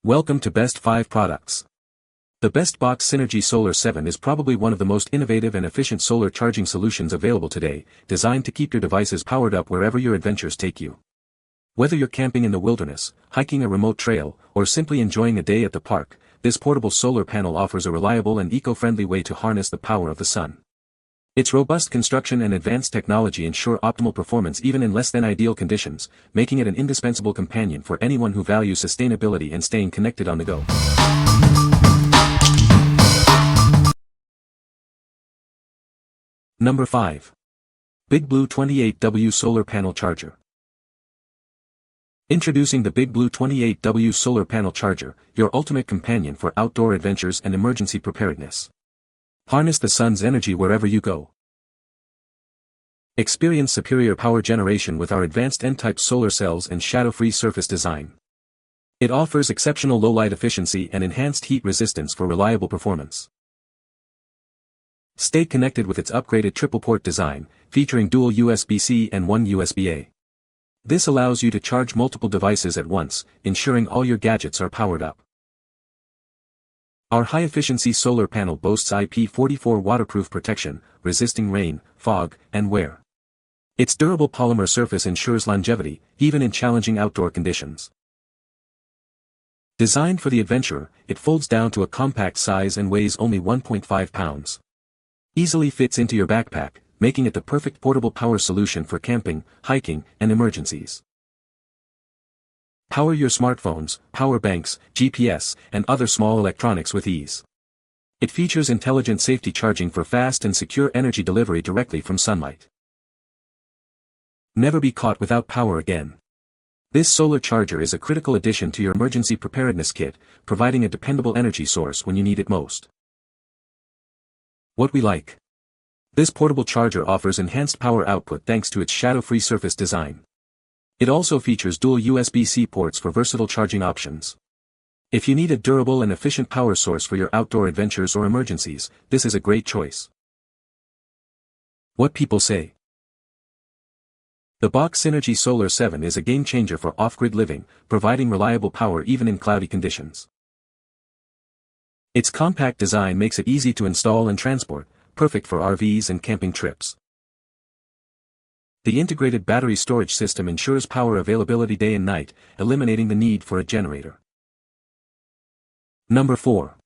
Welcome to Best 5 Products. The Best Box Synergy Solar 7 is probably one of the most innovative and efficient solar charging solutions available today, designed to keep your devices powered up wherever your adventures take you. Whether you're camping in the wilderness, hiking a remote trail, or simply enjoying a day at the park, this portable solar panel offers a reliable and eco-friendly way to harness the power of the sun. Its robust construction and advanced technology ensure optimal performance even in less than ideal conditions, making it an indispensable companion for anyone who values sustainability and staying connected on the go. Number 5. BigBlue 28W Solar Panel Charger. Introducing the BigBlue 28W Solar Panel Charger, your ultimate companion for outdoor adventures and emergency preparedness. Harness the sun's energy wherever you go. Experience superior power generation with our advanced N-type solar cells and shadow-free surface design. It offers exceptional low-light efficiency and enhanced heat resistance for reliable performance. Stay connected with its upgraded triple-port design, featuring dual USB-C and one USB-A. This allows you to charge multiple devices at once, ensuring all your gadgets are powered up. Our high-efficiency solar panel boasts IP44 waterproof protection, resisting rain, fog, and wear. Its durable polymer surface ensures longevity, even in challenging outdoor conditions. Designed for the adventurer, it folds down to a compact size and weighs only 1.5 pounds. Easily fits into your backpack, making it the perfect portable power solution for camping, hiking, and emergencies. Power your smartphones, power banks, GPS, and other small electronics with ease. It features intelligent safety charging for fast and secure energy delivery directly from sunlight. Never be caught without power again. This solar charger is a critical addition to your emergency preparedness kit, providing a dependable energy source when you need it most. What we like. This portable charger offers enhanced power output thanks to its shadow-free surface design. It also features dual USB-C ports for versatile charging options. If you need a durable and efficient power source for your outdoor adventures or emergencies, this is a great choice. What people say. The Box Synergy Solar 7 is a game-changer for off-grid living, providing reliable power even in cloudy conditions. Its compact design makes it easy to install and transport, perfect for RVs and camping trips. The integrated battery storage system ensures power availability day and night, eliminating the need for a generator. Number 4.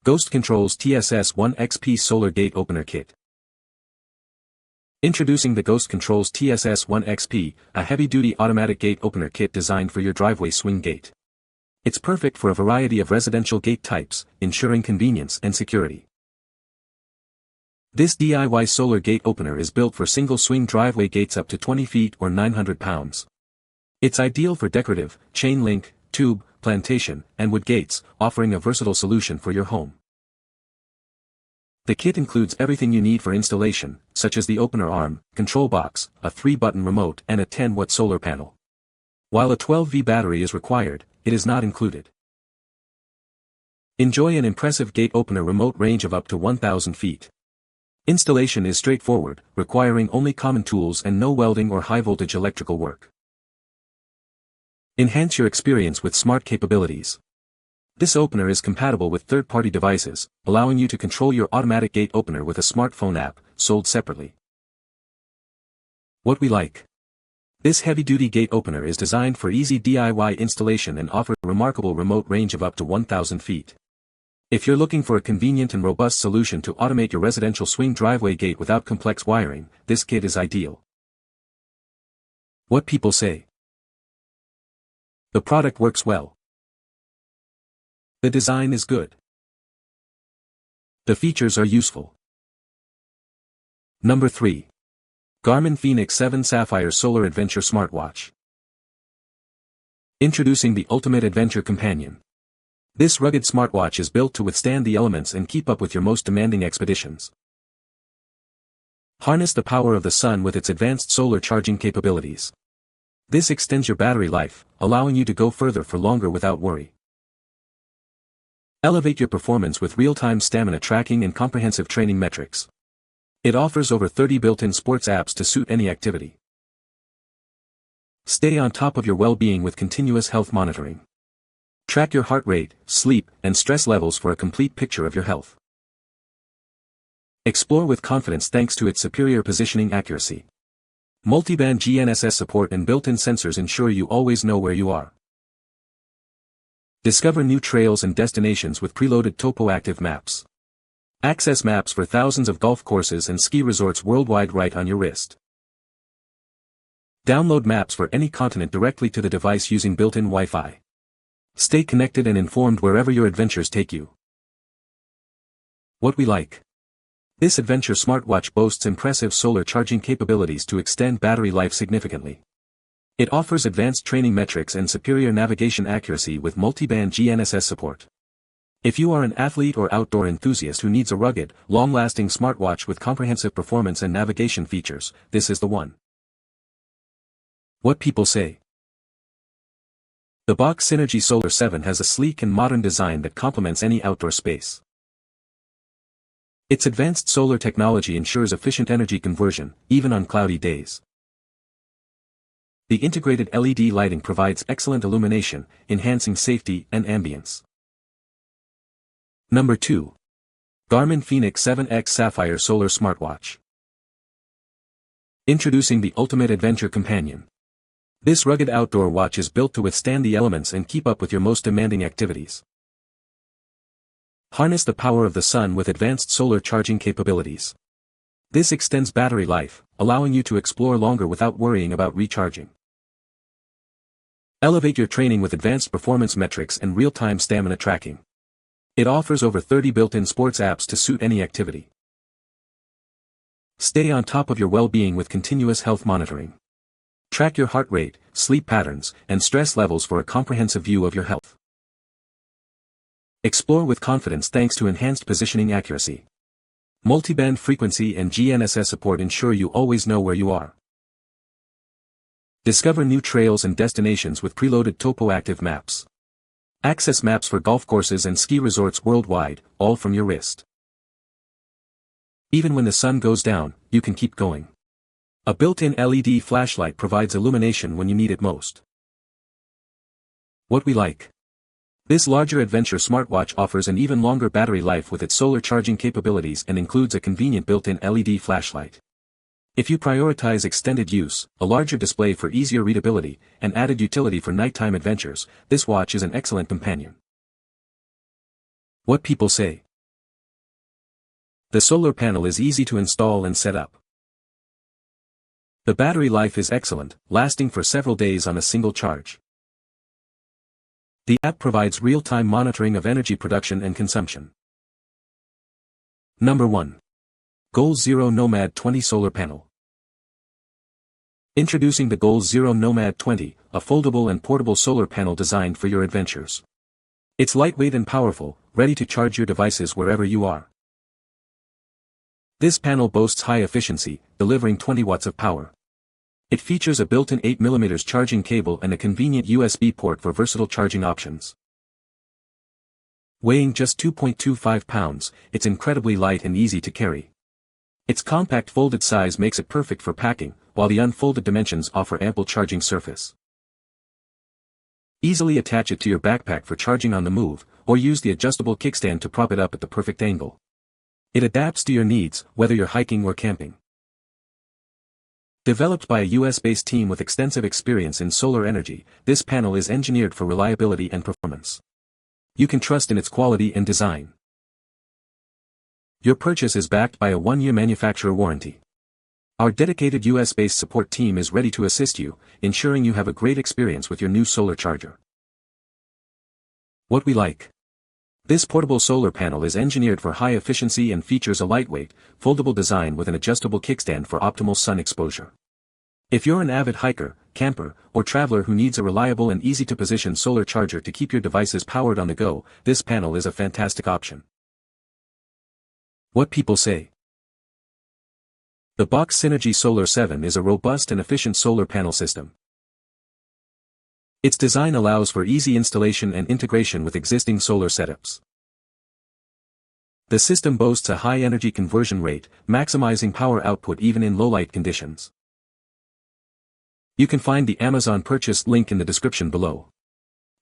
Ghost Control's TSS-1 XP Solar Gate Opener Kit. Introducing the Ghost Control's TSS-1 XP, a heavy-duty automatic gate opener kit designed for your driveway swing gate. It's perfect for a variety of residential gate types, ensuring convenience and security. This DIY solar gate opener is built for single-swing driveway gates up to 20 feet or 900 pounds. It's ideal for decorative, chain link, tube, plantation, and wood gates, offering a versatile solution for your home. The kit includes everything you need for installation, such as the opener arm, control box, a 3-button remote and a 10-watt solar panel. While a 12V battery is required, it is not included. Enjoy an impressive gate opener remote range of up to 1,000 feet. Installation is straightforward, requiring only common tools and no welding or high-voltage electrical work. Enhance your experience with smart capabilities. This opener is compatible with third-party devices, allowing you to control your automatic gate opener with a smartphone app, sold separately. What we like. This heavy-duty gate opener is designed for easy DIY installation and offers a remarkable remote range of up to 1,000 feet. If you're looking for a convenient and robust solution to automate your residential swing driveway gate without complex wiring, this kit is ideal. What people say. The product works well. The design is good. The features are useful. Number 3. Garmin Fenix 7 Sapphire Solar Adventure Smartwatch. Introducing the ultimate adventure companion. This rugged smartwatch is built to withstand the elements and keep up with your most demanding expeditions. Harness the power of the sun with its advanced solar charging capabilities. This extends your battery life, allowing you to go further for longer without worry. Elevate your performance with real-time stamina tracking and comprehensive training metrics. It offers over 30 built-in sports apps to suit any activity. Stay on top of your well-being with continuous health monitoring. Track your heart rate, sleep, and stress levels for a complete picture of your health. Explore with confidence thanks to its superior positioning accuracy. Multiband GNSS support and built-in sensors ensure you always know where you are. Discover new trails and destinations with preloaded topo-active maps. Access maps for thousands of golf courses and ski resorts worldwide right on your wrist. Download maps for any continent directly to the device using built-in Wi-Fi. Stay connected and informed wherever your adventures take you. What we like. This adventure smartwatch boasts impressive solar charging capabilities to extend battery life significantly. It offers advanced training metrics and superior navigation accuracy with multiband GNSS support. If you are an athlete or outdoor enthusiast who needs a rugged, long-lasting smartwatch with comprehensive performance and navigation features, this is the one. What people say. The Box Synergy Solar 7 has a sleek and modern design that complements any outdoor space. Its advanced solar technology ensures efficient energy conversion, even on cloudy days. The integrated LED lighting provides excellent illumination, enhancing safety and ambience. Number 2. Garmin Fenix 7X Sapphire Solar Smartwatch. Introducing the ultimate adventure companion. This rugged outdoor watch is built to withstand the elements and keep up with your most demanding activities. Harness the power of the sun with advanced solar charging capabilities. This extends battery life, allowing you to explore longer without worrying about recharging. Elevate your training with advanced performance metrics and real-time stamina tracking. It offers over 30 built-in sports apps to suit any activity. Stay on top of your well-being with continuous health monitoring. Track your heart rate, sleep patterns, and stress levels for a comprehensive view of your health. Explore with confidence thanks to enhanced positioning accuracy. Multiband frequency and GNSS support ensure you always know where you are. Discover new trails and destinations with preloaded topo-active maps. Access maps for golf courses and ski resorts worldwide, all from your wrist. Even when the sun goes down, you can keep going. A built-in LED flashlight provides illumination when you need it most. What we like. This larger adventure smartwatch offers an even longer battery life with its solar charging capabilities and includes a convenient built-in LED flashlight. If you prioritize extended use, a larger display for easier readability, and added utility for nighttime adventures, this watch is an excellent companion. What people say. The solar panel is easy to install and set up. The battery life is excellent, lasting for several days on a single charge. The app provides real-time monitoring of energy production and consumption. Number 1. Goal Zero Nomad 20 Solar Panel. Introducing the Goal Zero Nomad 20, a foldable and portable solar panel designed for your adventures. It's lightweight and powerful, ready to charge your devices wherever you are. This panel boasts high efficiency, delivering 20 watts of power. It features a built-in 8mm charging cable and a convenient USB port for versatile charging options. Weighing just 2.25 pounds, it's incredibly light and easy to carry. Its compact folded size makes it perfect for packing, while the unfolded dimensions offer ample charging surface. Easily attach it to your backpack for charging on the move, or use the adjustable kickstand to prop it up at the perfect angle. It adapts to your needs, whether you're hiking or camping. Developed by a US-based team with extensive experience in solar energy, this panel is engineered for reliability and performance. You can trust in its quality and design. Your purchase is backed by a 1-year manufacturer warranty. Our dedicated US-based support team is ready to assist you, ensuring you have a great experience with your new solar charger. What we like. This portable solar panel is engineered for high efficiency and features a lightweight, foldable design with an adjustable kickstand for optimal sun exposure. If you're an avid hiker, camper, or traveler who needs a reliable and easy-to-position solar charger to keep your devices powered on the go, this panel is a fantastic option. What people say. The Box Synergy Solar 7 is a robust and efficient solar panel system. Its design allows for easy installation and integration with existing solar setups. The system boasts a high energy conversion rate, maximizing power output even in low-light conditions. You can find the Amazon purchase link in the description below.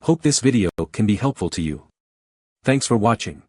Hope this video can be helpful to you. Thanks for watching.